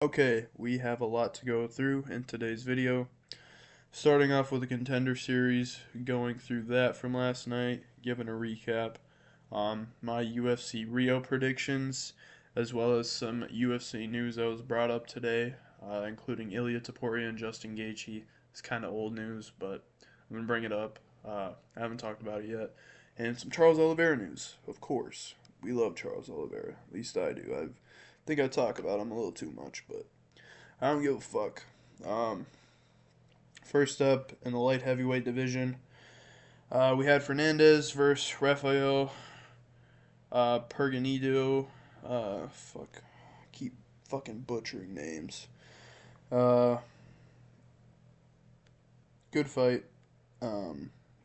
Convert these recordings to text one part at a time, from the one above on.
Okay, we have a lot to go through in today's video. Starting off with the contender series, going through that from last night, giving a recap, my UFC Rio predictions, as well as some UFC news that was brought up today, including Ilya Topuria and Justin Gaethje. It's kind of old news, but I'm gonna bring it up. I haven't talked about it yet, and some Charles Oliveira news, of course. We love Charles Oliveira, at least I do. I think I talk about him a little too much, but I don't give a fuck. Um, First up in the light heavyweight division, we had Fernandez versus Rafael Perganido. Fuck, keep fucking butchering names. Uh, Good fight.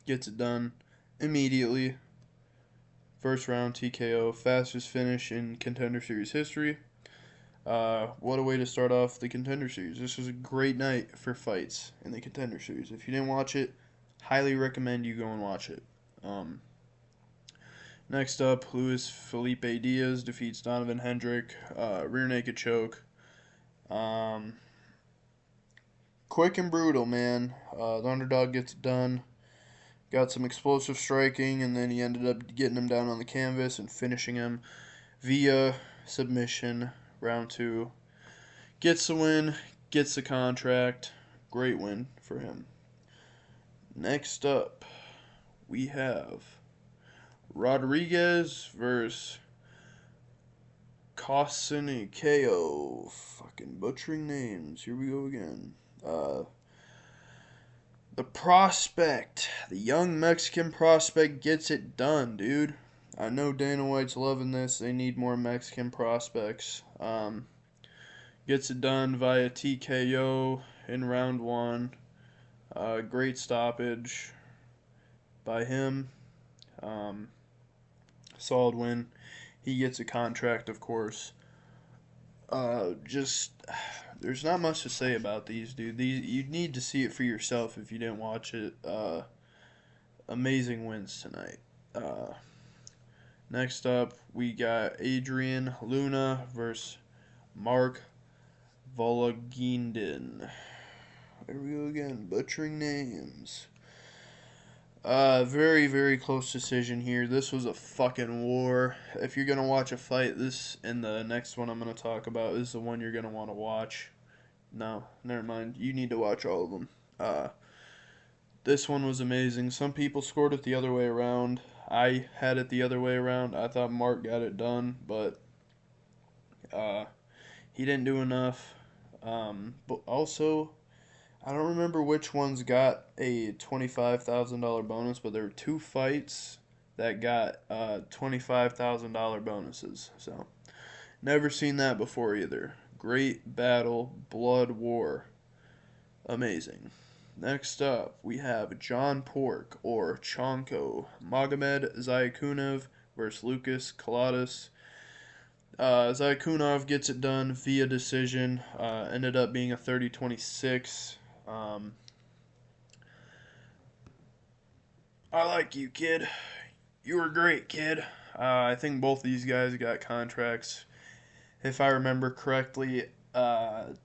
Gets it done immediately. First round TKO, fastest finish in Contender Series history. What a way to start off the Contender Series. This was a great night for fights in the Contender Series. If you didn't watch it, highly recommend you go and watch it. Um, Next up, Luis Felipe Diaz defeats Donovan Hendrick, rear naked choke. Um, Quick and brutal, man. The underdog gets it done. Got some explosive striking, and then he ended up getting him down on the canvas and finishing him via submission, round two. Gets the win, gets the contract. Great win for him. Next up, we have Rodriguez versus KO. Fucking butchering names. Here we go again. The prospect, the young Mexican prospect, gets it done, dude. I know Dana White's loving this. They need more Mexican prospects. Gets it done via TKO in round one. Great stoppage by him. Um, Solid win. He gets a contract, of course. Just there's not much to say about these, dude. These you need to see it for yourself if you didn't watch it. Amazing wins tonight. Uh, Next up, we got Adrian Luna versus Mark Vologindin. There we go again, butchering names. Very, very close decision here. This was a fucking war. If you're gonna watch a fight, this and the next one I'm gonna talk about is the one you're gonna want to watch. No, never mind. You need to watch all of them. Uh, this one was amazing. Some people scored it the other way around. I had it the other way around. I thought Mark got it done, but uh, he didn't do enough. But also, I don't remember which ones got a $25,000 bonus, but there were two fights that got $25,000 bonuses. So, never seen that before either. Great battle, blood war. Amazing. Next up, we have John Pork, or Chonko, Magomed Zaykunov versus Lucas Kaladas. Zaykunov gets it done via decision. Ended up being a 30-26. I like you, kid. You were great, kid. I think both these guys got contracts. If I remember correctly, I'm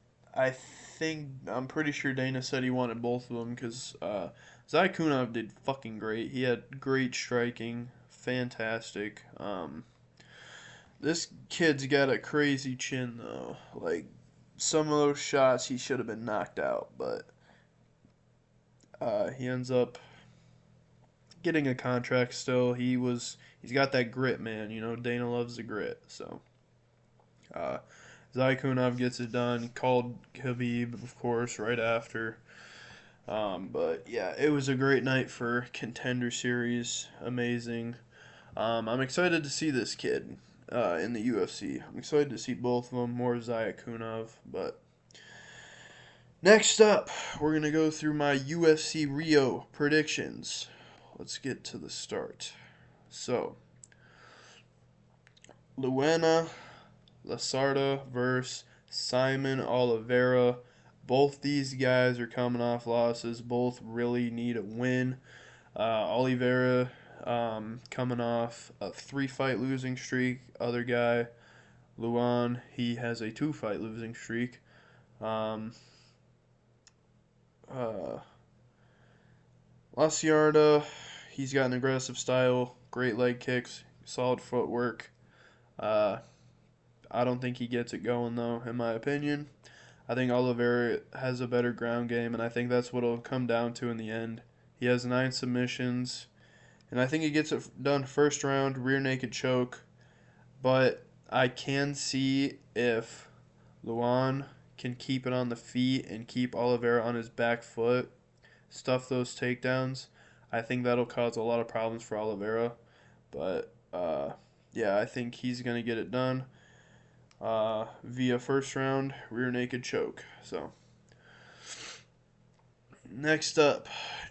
pretty sure Dana said he wanted both of them because Zaykunov did fucking great. He had great striking, fantastic. This kid's got a crazy chin though. Like some of those shots, he should have been knocked out, but he ends up getting a contract still. He's got that grit, man. You know, Dana loves the grit. So uh, Zaykunov gets it done. Called Khabib, of course, right after. But yeah, it was a great night for Contender Series. Amazing. I'm excited to see this kid in the UFC. I'm excited to see both of them. More Zaykunov, but next up, we're gonna go through my UFC Rio predictions. Let's get to the start. So, Luana Lasarda versus Simon Oliveira. Both these guys are coming off losses. Both really need a win. Oliveira coming off a 3-fight losing streak. Other guy Luan, he has a 2-fight losing streak. Um, uh, Laciarda, he's got an aggressive style, great leg kicks, solid footwork. Uh, I don't think he gets it going, though, in my opinion. I think Oliveira has a better ground game, and I think that's what it'll come down to in the end. He has 9 submissions, and I think he gets it done first round, rear naked choke. But I can see if Luan can keep it on the feet and keep Oliveira on his back foot, stuff those takedowns. I think that'll cause a lot of problems for Oliveira. But yeah, I think he's gonna get it done via first round rear naked choke. So next up,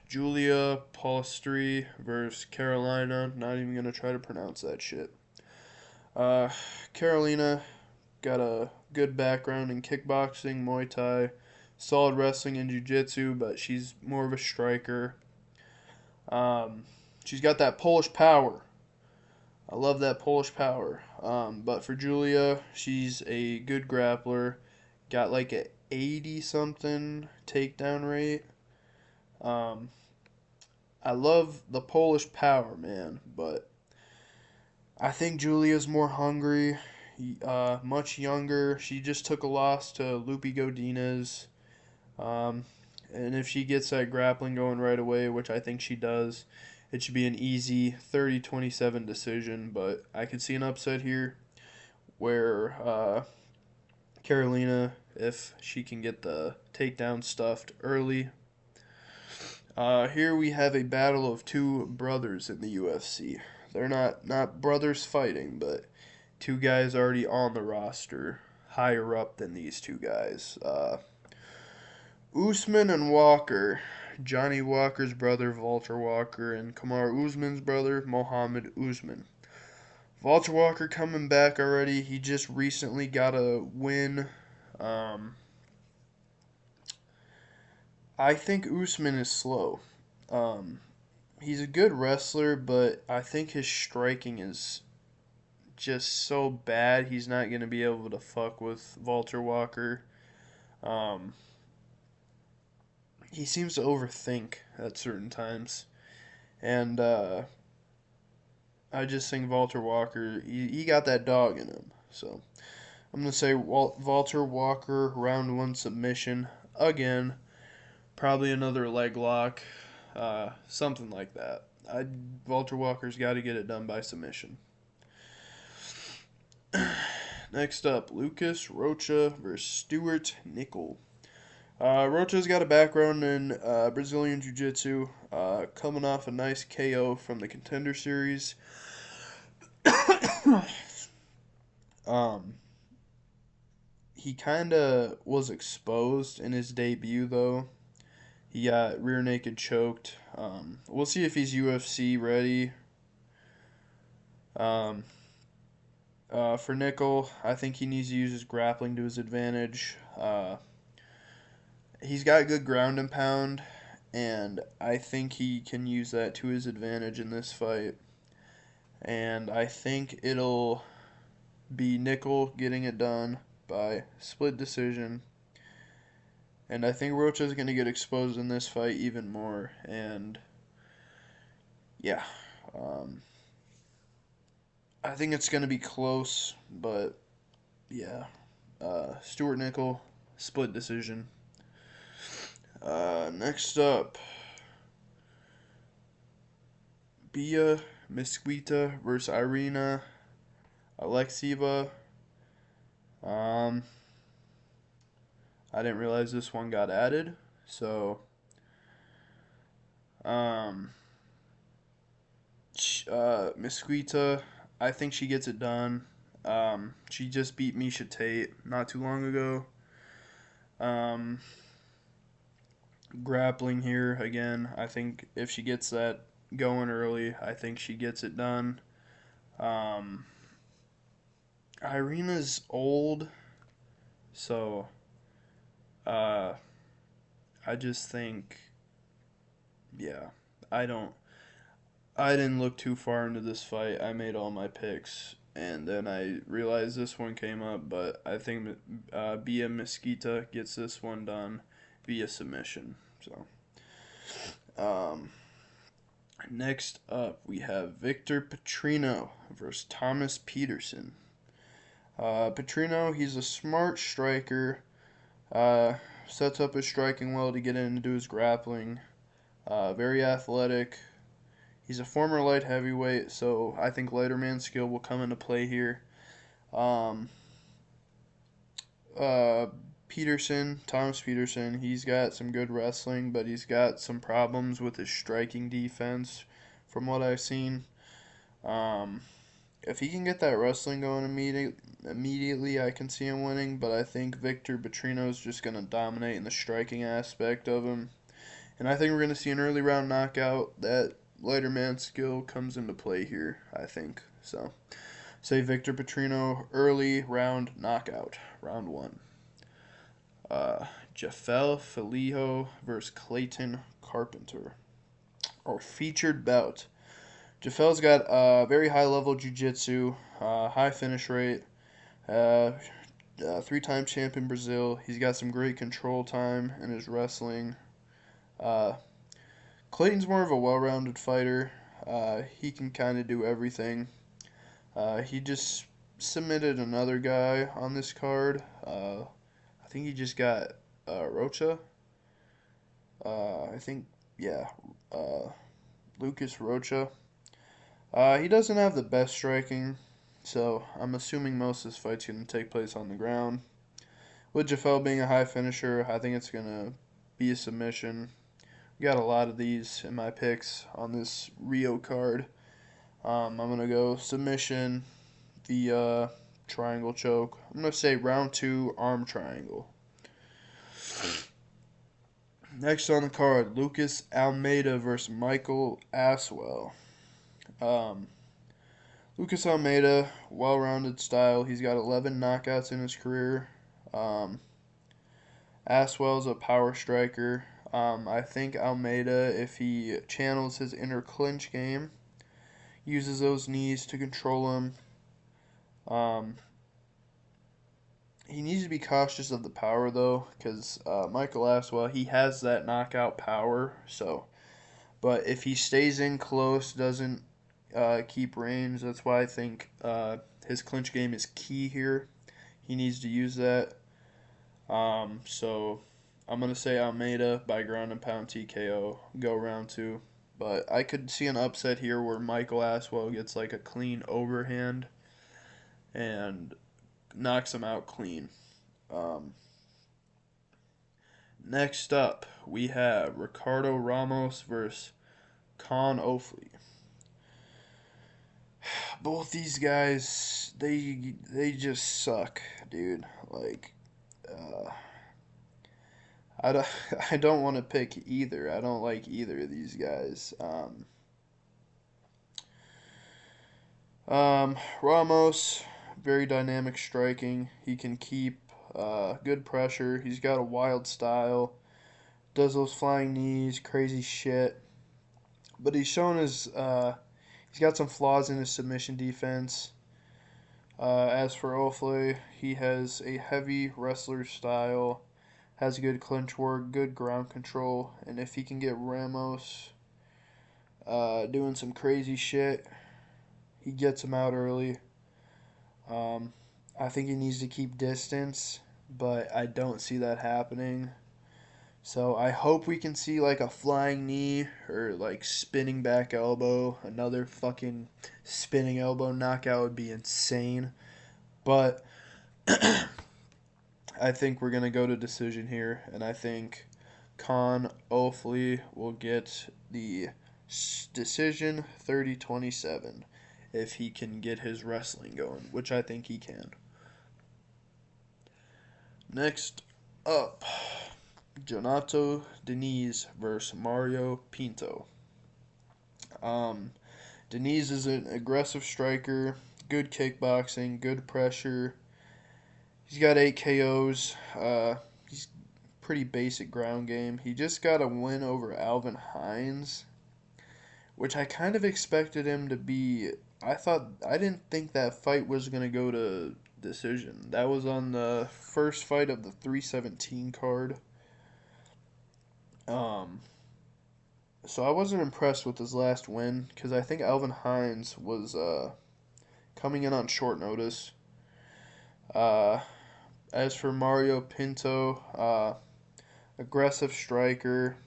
Julia Palestri versus Carolina. Not even gonna try to pronounce that shit. Uh, Carolina got a good background in kickboxing, Muay Thai, solid wrestling and jiu-jitsu, but she's more of a striker. She's got that Polish power. I love that Polish power. But for Julia, she's a good grappler. Got like a 80 something takedown rate. Um, I love the Polish power, man, but I think Julia's more hungry, much younger. She just took a loss to Lupi Godinez. Um, and if she gets that grappling going right away, which I think she does, it should be an easy 30-27 decision. But I could see an upset here where Carolina, if she can get the takedown stuffed early. Here we have a battle of two brothers in the UFC. They're not brothers fighting, but two guys already on the roster, higher up than these two guys. Usman and Walker. Johnny Walker's brother, Walter Walker, and Kamar Usman's brother, Mohammed Usman. Walter Walker coming back already. He just recently got a win. I think Usman is slow. He's a good wrestler, but I think his striking is just so bad. He's not going to be able to fuck with Walter Walker. He seems to overthink at certain times. And I just think Walter Walker, he got that dog in him. So I'm going to say Walter Walker, round 1 submission. Again, probably another leg lock. Something like that. Walter Walker's got to get it done by submission. Next up, Lucas Rocha versus Stuart Nickel. Rocha's got a background in Brazilian Jiu-Jitsu, coming off a nice KO from the Contender Series. He kind of was exposed in his debut, though. He got rear naked choked. We'll see if he's UFC ready. For Nickel, I think he needs to use his grappling to his advantage. He's got good ground and pound, and I think he can use that to his advantage in this fight. And I think it'll be Nickel getting it done by split decision. And I think Rocha's going to get exposed in this fight even more. And yeah, I think it's going to be close, but yeah. Stuart Nickel, split decision. Next up, Bia Mesquita versus Irina Alexieva. I didn't realize this one got added, so Mesquita, I think she gets it done. She just beat Misha Tate not too long ago. Grappling here again. I think if she gets that going early, I think she gets it done. Irina's old, so I just think, yeah, I didn't look too far into this fight. I made all my picks, and then I realized this one came up, but I think Bia Mesquita gets this one done via submission. So, um, next up we have Victor Petrino versus Thomas Peterson. Petrino, he's a smart striker. Uh, Sets up his striking well to get into his grappling. Very athletic. He's a former light heavyweight, so I think lighter man skill will come into play here. Um, uh, Thomas Peterson, he's got some good wrestling, but he's got some problems with his striking defense from what I've seen. Um, if he can get that wrestling going immediately, I can see him winning, but I think Victor Petrino is just going to dominate in the striking aspect of him. And I think we're going to see an early round knockout. That lighter man skill comes into play here, I think. So, say Victor Petrino, early round knockout, round one. Jafel Filiho versus Clayton Carpenter. Our featured bout. Jafel's got very high level jiu-jitsu, high finish rate, 3-time champion Brazil. He's got some great control time in his wrestling. Clayton's more of a well-rounded fighter. He can kind of do everything. He just submitted another guy on this card. I think he just got Rocha. I think, yeah, Lucas Rocha. He doesn't have the best striking, so I'm assuming most of his fights are going to take place on the ground. With Jafel being a high finisher, I think it's going to be a submission. We got a lot of these in my picks on this Rio card. I'm going to go submission via triangle choke. I'm going to say round 2 arm triangle. Next on the card, Lucas Almeida versus Michael Aswell. Lucas Almeida, well-rounded style. He's got 11 knockouts in his career. Aswell's a power striker. I think Almeida, if he channels his inner clinch game, uses those knees to control him. He needs to be cautious of the power, though, because Michael Aswell, he has that knockout power. But if he stays in close, doesn't keep range, that's why I think his clinch game is key here. He needs to use that. So I'm going to say Almeida by ground and pound TKO, go round 2. But I could see an upset here where Michael Aswell gets like a clean overhand and knocks him out clean. Next up, we have Ricardo Ramos versus Con Ofli. Both these guys, they just suck, dude. Like, I don't want to pick either. I don't like either of these guys. Ramos, very dynamic striking. He can keep good pressure. He's got a wild style. Does those flying knees, crazy shit. But he's shown he's got some flaws in his submission defense. As for Ofle, he has a heavy wrestler style, has good clinch work, good ground control, and if he can get Ramos doing some crazy shit, he gets him out early. I think he needs to keep distance, but I don't see that happening. So I hope we can see like a flying knee or like spinning back elbow. Another fucking spinning elbow knockout would be insane. But I think we're going to go to decision here, and I think Con Ofli will get the decision 30-27 if he can get his wrestling going, which I think he can. Next up, Jonato Diniz versus Mario Pinto. Diniz is an aggressive striker, good kickboxing, good pressure. He's got 8 KOs. He's pretty basic ground game. He just got a win over Alvin Hines, which I kind of expected him to be I didn't think that fight was gonna go to decision. That was on the first fight of the 317 card. Um, so I wasn't impressed with his last win because I think Alvin Hines was coming in on short notice. Uh, as for Mario Pinto, aggressive striker,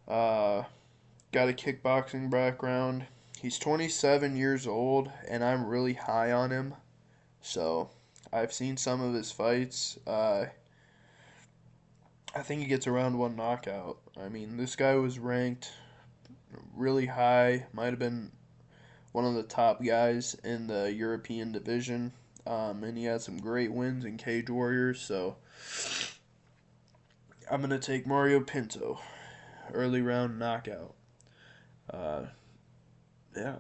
uh, got a kickboxing background. He's 27 years old, and I'm really high on him. So I've seen some of his fights. I think he gets a round one knockout. I mean, this guy was ranked really high. Might have been one of the top guys in the European division. And he had some great wins in Cage Warriors. So I'm going to take Mario Pinto. Early round knockout. Uh, yeah.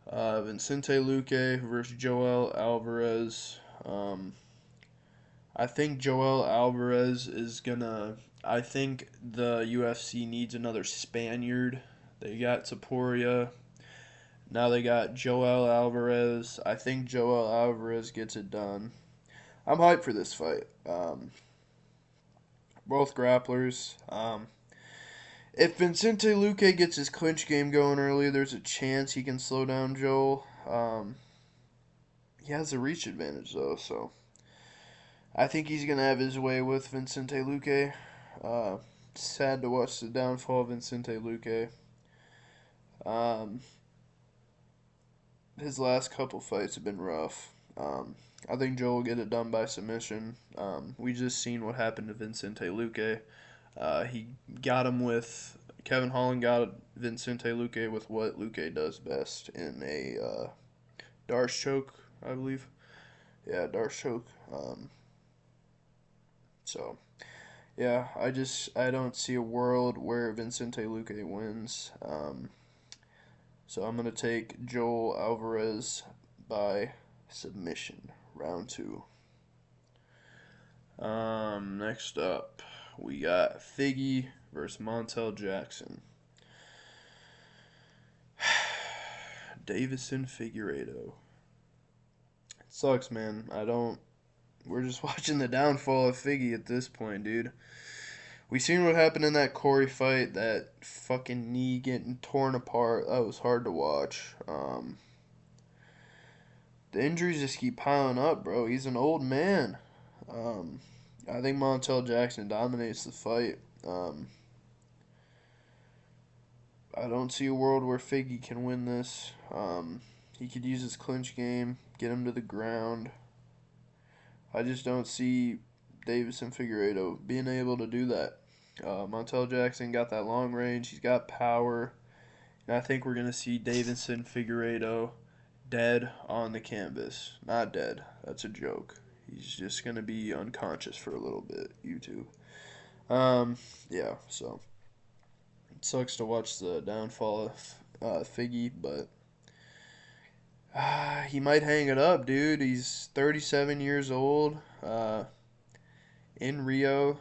Vicente Luque versus Joel Alvarez. I think Joel Alvarez is gonna. I think the UFC needs another Spaniard. They got Topuria. Now they got Joel Alvarez. I think Joel Alvarez gets it done. I'm hyped for this fight. Both grapplers. If Vicente Luque gets his clinch game going early, there's a chance he can slow down Joel. He has a reach advantage though, so I think he's gonna have his way with Vicente Luque. Sad to watch the downfall of Vicente Luque. Um, his last couple fights have been rough. I think Joel will get it done by submission. We just seen what happened to Vicente Luque. He got him with Kevin Holland got Vicente Luque with what Luque does best in a Darce choke, I believe. Yeah, Darce choke. So yeah, I don't see a world where Vicente Luque wins. So I'm gonna take Joel Alvarez by submission, round two. Next up, we got Figgy versus Montel Jackson. Davison Figueiredo. It sucks, man. We're just watching the downfall of Figgy at this point, dude. We seen what happened in that Corey fight, that fucking knee getting torn apart. That was hard to watch. The injuries just keep piling up, bro. He's an old man. I think Montel Jackson dominates the fight. I don't see a world where Figgy can win this. He could use his clinch game, get him to the ground. I just don't see Davison Figueiredo being able to do that. Montel Jackson got that long range. He's got power. And I think we're going to see Davison Figueiredo dead on the canvas. Not dead. That's a joke. He's just going to be unconscious for a little bit. YouTube. Yeah, so it sucks to watch the downfall of Figgy, but he might hang it up, dude. He's 37 years old. In Rio,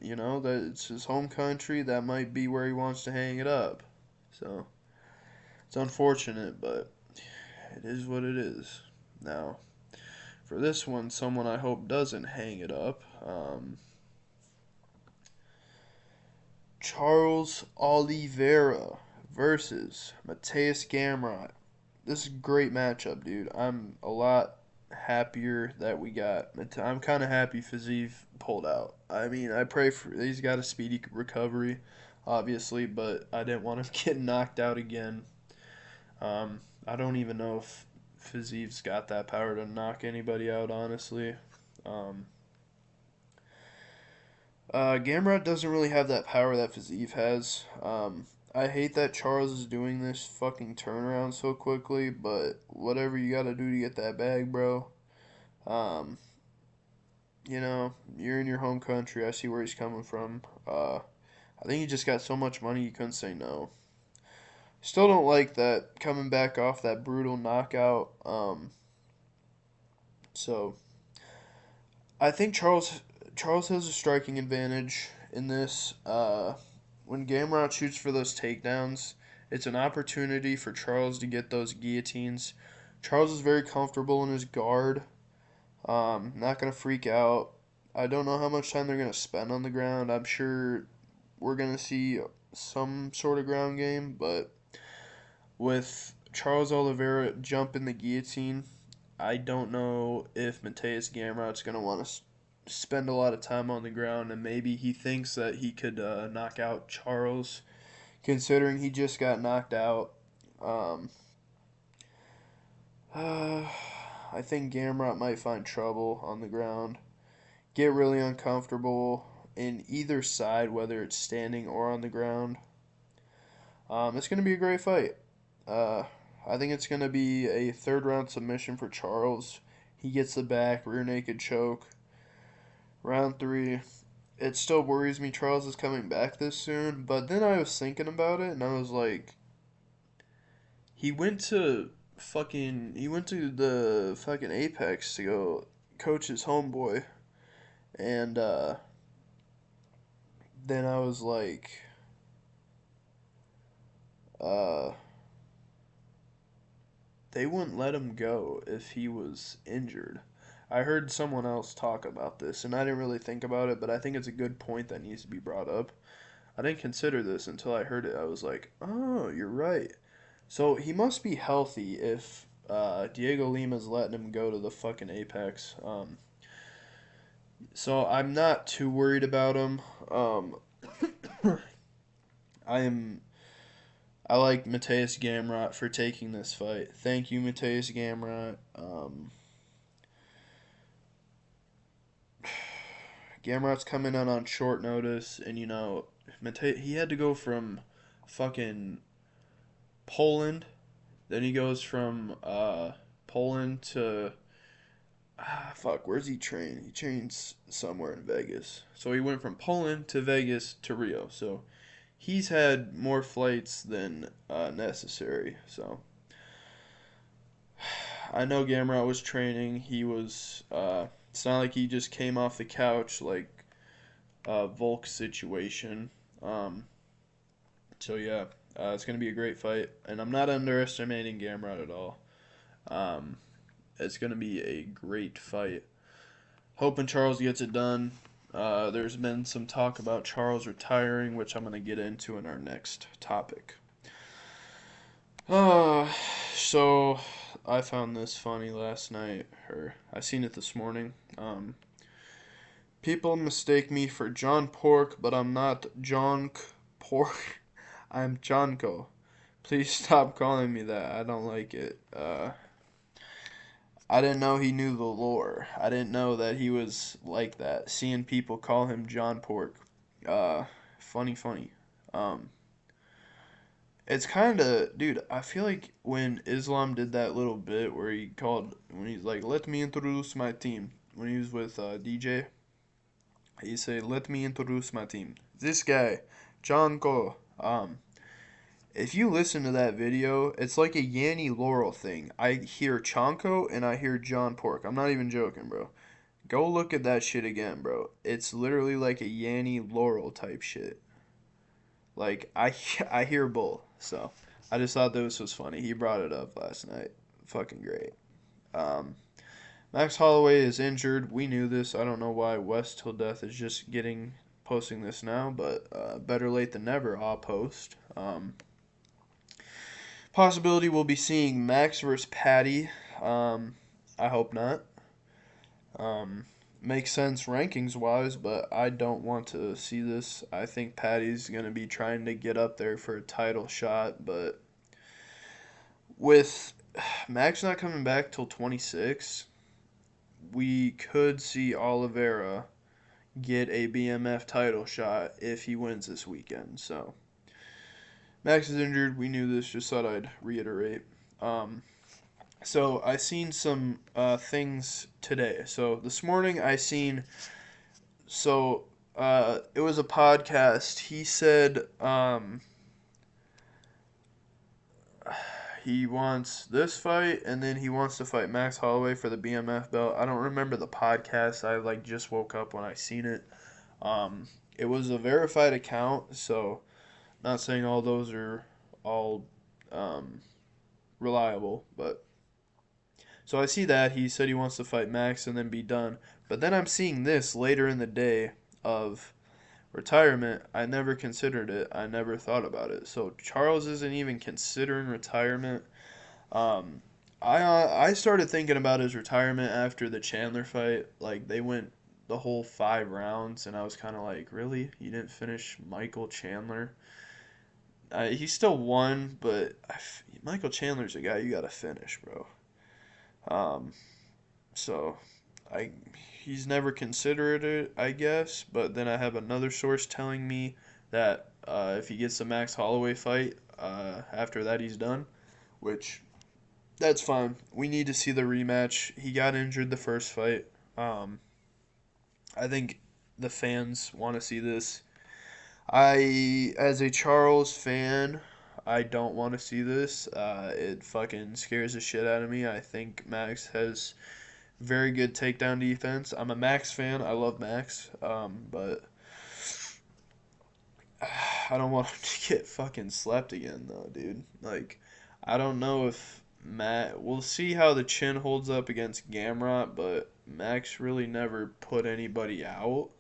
that it's his home country. That might be where he wants to hang it up. So it's unfortunate, but it is what it is. Now, for this one, someone I hope doesn't hang it up. Charles Oliveira versus Mateus Gamrot. This is a great matchup, dude. I'm a lot happier that we got. I'm kind of happy Fiziev pulled out. I mean, I pray for he's got a speedy recovery, obviously, but I didn't want him getting knocked out again. I don't even know if Fiziev's got that power to knock anybody out, honestly. Gamrot doesn't really have that power that Fiziev has. I hate that Charles is doing this fucking turnaround so quickly, but whatever you gotta do to get that bag, bro. You're in your home country. I see where he's coming from. I think he just got so much money you couldn't say no. Still don't like that coming back off that brutal knockout. So I think Charles has a striking advantage in this. When Gamrot shoots for those takedowns, It's an opportunity for Charles to get those guillotines. Charles is very comfortable in his guard. Not gonna freak out. I don't know how much time they're gonna spend on the ground. I'm sure we're gonna see some sort of ground game, but with Charles Oliveira jumping the guillotine, I don't know if Mateus Gamrot's gonna want to spend a lot of time on the ground, and maybe he thinks that he could knock out Charles, considering he just got knocked out. Um, I think Gamrot might find trouble on the ground, get really uncomfortable in either side, whether it's standing or on the ground. It's going to be a great fight. Uh, I think it's going to be a third round submission for Charles. He gets the back, rear naked choke. Round three. It still worries me Charles is coming back this soon, but then I was thinking about it and I was like, he went to the fucking Apex to go coach his homeboy, and then I was like, uh they wouldn't let him go if he was injured. I heard someone else talk about this, and I didn't really think about it, but I think it's a good point that needs to be brought up. I didn't consider this until I heard it. I was like, oh, you're right. So he must be healthy if Diego Lima's letting him go to the fucking Apex. So I'm not too worried about him. I am. I like Mateus Gamrot for taking this fight. Thank you, Mateus Gamrot. Gamrot's coming in on short notice, and he had to go from fucking Poland. Then he goes from Poland to fuck. Where's he train? He trains somewhere in Vegas. So he went from Poland to Vegas to Rio. So he's had more flights than necessary. So I know Gamrot was training. He was. It's not like he just came off the couch like Volk situation. So yeah, it's gonna be a great fight, and I'm not underestimating Gamrot at all. Um, it's gonna be a great fight. Hoping Charles gets it done. There's been some talk about Charles retiring, which I'm gonna get into in our next topic. Uh, so I found this funny last night, or I seen it this morning. People mistake me for John Pork, but I'm not John Pork. I'm Johnko. Please stop calling me that. I don't like it. I didn't know he knew the lore. I didn't know that he was like that. Seeing people call him John Pork. Funny. Um, it's kind of, dude, I feel like when Islam did that little bit where when he's like, let me introduce my team. When he was with DJ, he said, let me introduce my team. This guy, John Ko. If you listen to that video, it's like a Yanni Laurel thing. I hear Chonko and I hear John Pork. I'm not even joking, bro. Go look at that shit again, bro. It's literally like a Yanni Laurel type shit. Like, I hear bull. So, I just thought this was funny. He brought it up last night. Fucking great. Um, Max Holloway is injured. We knew this. I don't know why West Till Death is just posting this now, but better late than never, I'll post. Possibility we'll be seeing Max versus Patty. I hope not. Makes sense rankings wise, but I don't want to see this. I think Patty's going to be trying to get up there for a title shot, but with Max not coming back till 26, we could see Oliveira get a BMF title shot if he wins this weekend. So Max is injured. We knew this. Just thought I'd reiterate. So I seen some things today. So this morning I seen. So it was a podcast. He said he wants this fight, and then he wants to fight Max Holloway for the BMF belt. I don't remember the podcast. I just woke up when I seen it. It was a verified account, so not saying all those are all reliable. But so I see that he said he wants to fight Max and then be done. But then I'm seeing this later in the day of retirement. I never considered it. I never thought about it. So Charles isn't even considering retirement. Um, I started thinking about his retirement after the Chandler fight. Like they went the whole 5 rounds, and I was kind of like, really? You didn't finish Michael Chandler? He still won, but Michael Chandler's a guy you gotta finish, bro. Um, so I he's never considered it, I guess. But then I have another source telling me that if he gets the Max Holloway fight, after that he's done, which that's fine. We need to see the rematch. He got injured the first fight. Um, I think the fans want to see this. As a Charles fan, I don't want to see this. It fucking scares the shit out of me. I think Max has very good takedown defense. I'm a Max fan. I love Max. But I don't want him to get fucking slept again, though, dude. Like, I don't know if we'll see how the chin holds up against Gamrot, but Max really never put anybody out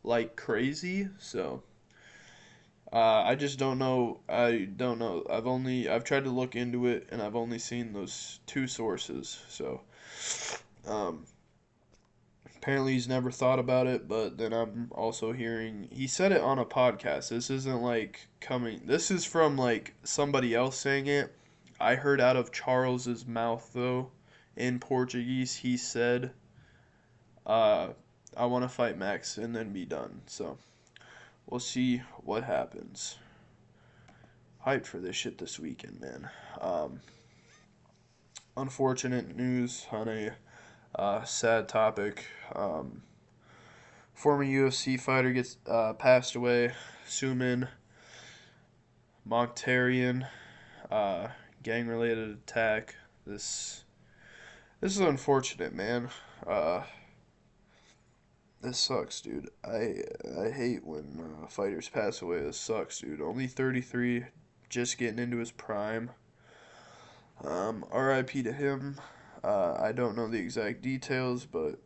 like crazy, so I just don't know. I don't know. I've tried to look into it and I've only seen those two sources. So um, apparently he's never thought about it, but then I'm also hearing he said it on a podcast. This isn't like coming. This is from like somebody else saying it. I heard out of Charles's mouth though, in Portuguese. He said, uh, "I want to fight Max and then be done." So we'll see what happens. Hyped for this shit this weekend, man. Um, Unfortunate news on a sad topic. Former UFC fighter gets passed away. Suman Mokhtarian, gang related attack. This is unfortunate, man. Uh, this sucks, dude. I hate when fighters pass away. This sucks, dude. Only 33, just getting into his prime. RIP to him. I don't know the exact details, but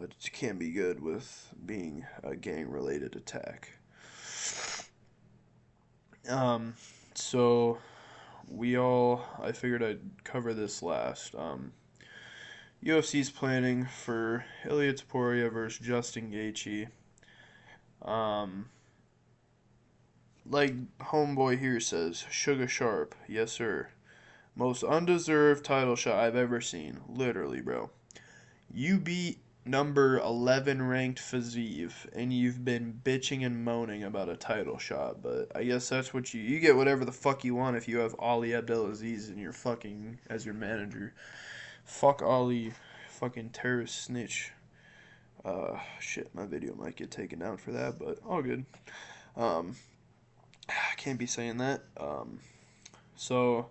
it can't be good with being a gang-related attack. Um, so I figured I'd cover this last. UFC's planning for Ilia Topuria versus Justin Gaethje. Um, like homeboy here says, Sugar Sharp, yes sir. Most undeserved title shot I've ever seen. Literally, bro. You beat number 11 ranked Fiziev, and you've been bitching and moaning about a title shot, but I guess that's what you get whatever the fuck you want if you have Ali Abdelaziz in your fucking as your manager. Fuck Ali, fucking terrorist snitch. Shit, my video might get taken down for that, but all good. I can't be saying that. So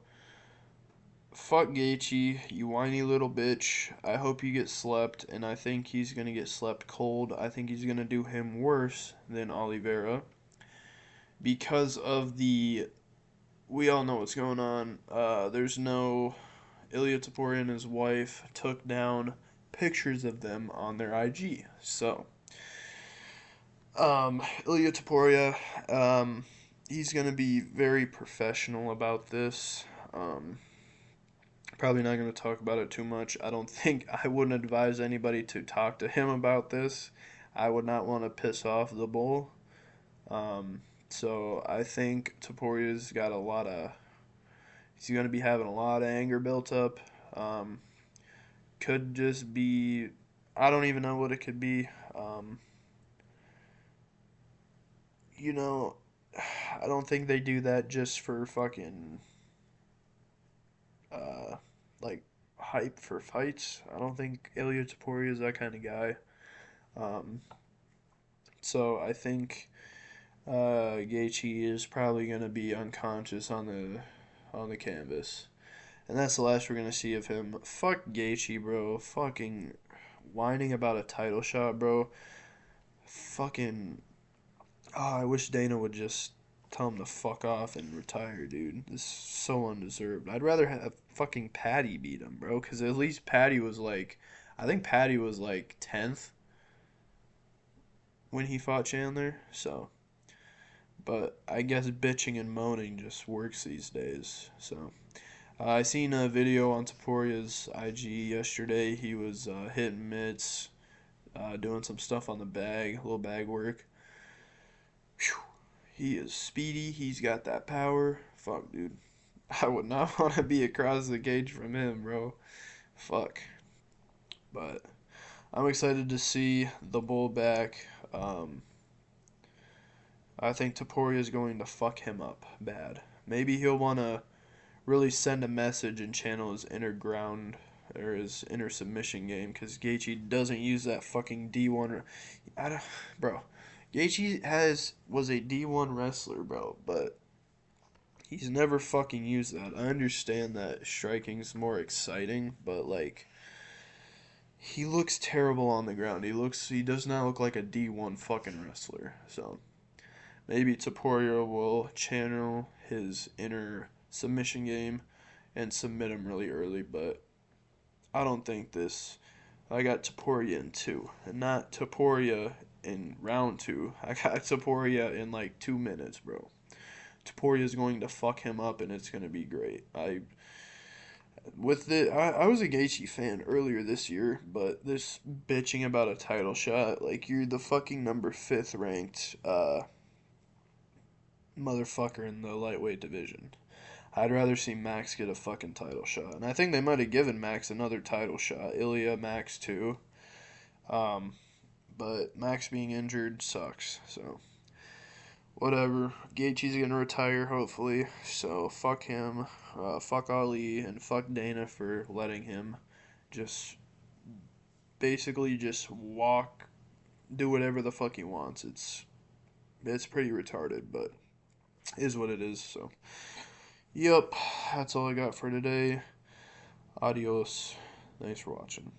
fuck Gaethje, you whiny little bitch. I hope you get slept, and I think he's gonna get slept cold. I think he's gonna do him worse than Oliveira because of the. We all know what's going on. There's no. Ilia Topuria and his wife took down pictures of them on their IG. So, Ilia Topuria, he's gonna be very professional about this. Probably not going to talk about it too much. I wouldn't advise anybody to talk to him about this. I would not want to piss off the bull. So I think Topuria's got he's going to be having a lot of anger built up. Could just be, I don't even know what it could be. You know, I don't think they do that just for fucking, like hype for fights. I don't think Ilia Topuria is that kind of guy. Um, so I think Gaethje is probably gonna be unconscious on the canvas, and that's the last we're gonna see of him. Fuck Gaethje, bro. Fucking whining about a title shot, bro. Fucking. Oh, I wish Dana would just tell him to fuck off and retire, dude. This is so undeserved. I'd rather have fucking Patty beat him, bro, because at least Patty was like, I think Patty was like 10th when he fought Chandler. So, but I guess bitching and moaning just works these days. So, I seen a video on Topuria's IG yesterday. He was hitting mitts, doing some stuff on the bag, a little bag work. Whew. He is speedy. He's got that power. Fuck, dude. I would not want to be across the cage from him, bro. Fuck. But I'm excited to see the bull back. I think Topuria is going to fuck him up bad. Maybe he'll want to really send a message and channel his inner ground or his inner submission game, because Gaethje doesn't use that fucking D1. Bro, Gaethje was a D1 wrestler, bro, but he's never fucking used that. I understand that striking's more exciting, but like he looks terrible on the ground. He does not look like a D1 fucking wrestler. So maybe Topuria will channel his inner submission game and submit him really early, but I don't think this. I got Topuria in 2, and not Topuria in round 2. I got Topuria in like 2 minutes, bro. Topuria is going to fuck him up, and it's going to be great. I was a Gaethje fan earlier this year, but this bitching about a title shot, like you're the fucking number 5th ranked motherfucker in the lightweight division. I'd rather see Max get a fucking title shot. And I think they might have given Max another title shot. Ilya, Max too. But Max being injured sucks. So, whatever. Gaethje's going to retire, hopefully. So, fuck him. Fuck Ali. And fuck Dana for letting him just basically just do whatever the fuck he wants. It's pretty retarded, but is what it is. So, yep, that's all I got for today. Adios. Thanks for watching.